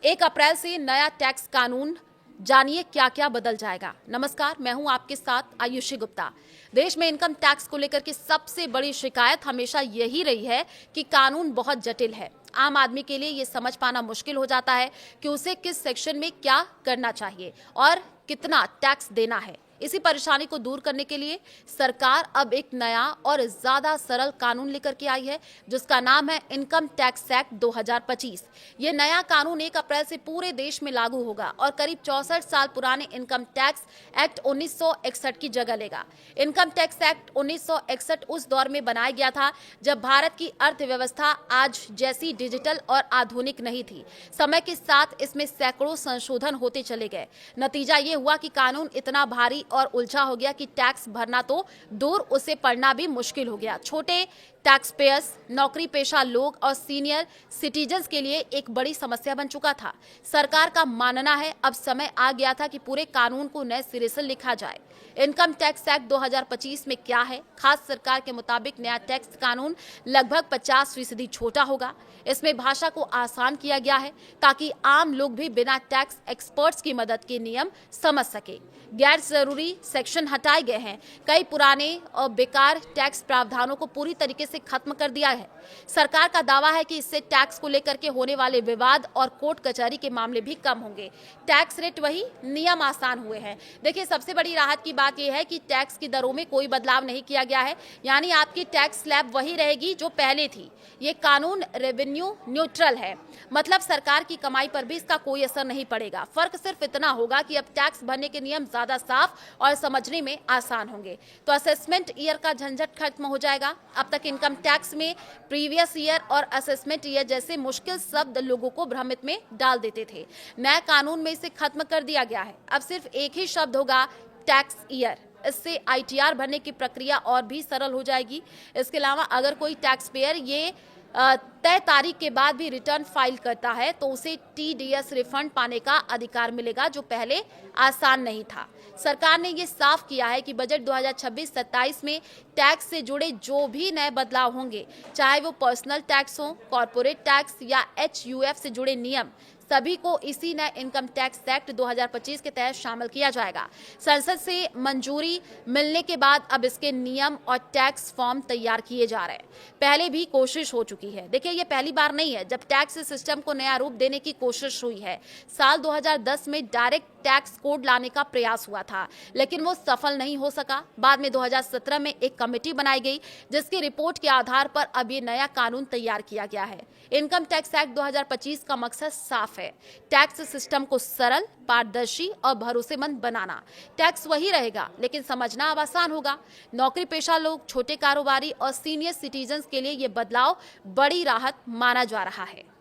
1 अप्रैल से नया टैक्स कानून, जानिए क्या क्या बदल जाएगा। नमस्कार, मैं हूं आपके साथ आयुषी गुप्ता। देश में इनकम टैक्स को लेकर के सबसे बड़ी शिकायत हमेशा यही रही है कि कानून बहुत जटिल है। आम आदमी के लिए ये समझ पाना मुश्किल हो जाता है कि उसे किस सेक्शन में क्या करना चाहिए और कितना टैक्स देना है। इसी परेशानी को दूर करने के लिए सरकार अब एक नया और ज्यादा सरल कानून लेकर के आई है, जिसका नाम है इनकम टैक्स एक्ट 2025। ये नया कानून 1 अप्रैल से पूरे देश में लागू होगा और करीब 64 साल पुराने इनकम टैक्स एक्ट 1961 की जगह लेगा। इनकम टैक्स एक्ट 1961 उस दौर में बनाया गया था जब भारत की अर्थव्यवस्था आज जैसी डिजिटल और आधुनिक नहीं थी। समय के साथ इसमें सैकड़ों संशोधन होते चले गए। नतीजा ये हुआ कि कानून इतना भारी और उलझा हो गया कि टैक्स भरना तो दूर, उसे पढ़ना भी मुश्किल हो गया। छोटे टैक्स पेयर्स, नौकरी पेशा लोग और सीनियर सिटीजन्स के लिए एक बड़ी समस्या बन चुका था। सरकार का मानना है अब समय आ गया था कि पूरे कानून को नए सिरे से लिखा जाए। इनकम टैक्स एक्ट 2025 में क्या है? खास सरकार के मुताबिक नया टैक्स कानून लगभग 50% छोटा होगा। इसमें भाषा को आसान किया गया है ताकि आम लोग भी बिना टैक्स एक्सपर्ट्स की मदद के नियम समझ सके। गैर जरूरी सेक्शन हटाए गए हैं। कई पुराने और बेकार टैक्स प्रावधानों को पूरी तरीके से खत्म कर दिया है। सरकार का दावा है कि इससे टैक्स को लेकर के होने वाले विवाद और कोर्ट कचहरी के मामले भी कम होंगे। टैक्स रेट वही, नियम आसान हुए हैं। देखिए, सबसे बड़ी राहत की बात यह है कि टैक्स की दरों में कोई बदलाव नहीं किया गया है, यानी आपकी टैक्स स्लैब वही रहेगी जो पहले थी। ये कानून रेवेन्यू न्यूट्रल है, मतलब सरकार की कमाई पर भी इसका कोई असर नहीं पड़ेगा। फर्क सिर्फ इतना होगा कि अब टैक्स भरने के नियम ज्यादा साफ और समझने में आसान होंगे। तो असेसमेंट ईयर का झंझट खत्म हो जाएगा। अब तक इनकम टैक्स में प्रीवियस ईयर और असेसमेंट ईयर जैसे मुश्किल शब्द लोगों को भ्रमित में डाल देते थे। नए कानून में इसे खत्म कर दिया गया है। अब सिर्फ एक ही शब्द होगा, टैक्स ईयर। इससे आईटीआर भरने की प्रक्रिया और भी सरल हो जाएगी। इसके अलावा अगर कोई टैक्स पेयर ये तय तारीख के बाद भी रिटर्न फाइल करता है तो उसे टीडीएस रिफंड पाने का अधिकार मिलेगा, जो पहले आसान नहीं था। सरकार ने ये साफ किया है कि बजट 2026-27 में टैक्स से जुड़े जो भी नए बदलाव होंगे, चाहे वो पर्सनल टैक्स हो, कॉर्पोरेट टैक्स या एचयूएफ से जुड़े नियम, सभी को इसी नए इनकम टैक्स एक्ट 2025 के तहत शामिल किया जाएगा। संसद से मंजूरी मिलने के बाद अब इसके नियम और टैक्स फॉर्म तैयार किए जा रहे हैं। पहले भी कोशिश हो चुकी है। देखिए, ये पहली बार नहीं है जब टैक्स सिस्टम को नया रूप देने की कोशिश हुई है। साल 2010 में डायरेक्ट टैक्स कोड लाने का प्रयास हुआ था, लेकिन वो सफल नहीं हो सका। बाद में 2017 में एक कमेटी बनाई गई, जिसकी रिपोर्ट के आधार पर अब ये नया कानून तैयार किया गया है। इनकम टैक्स एक्ट 2025 का मकसद साफ है, टैक्स सिस्टम को सरल, पारदर्शी और भरोसेमंद बनाना। टैक्स वही रहेगा, लेकिन समझना अब आसान होगा। नौकरी पेशा लोग, छोटे कारोबारी और सीनियर सिटीजन्स के लिए ये बदलाव बड़ी राहत माना जा रहा है।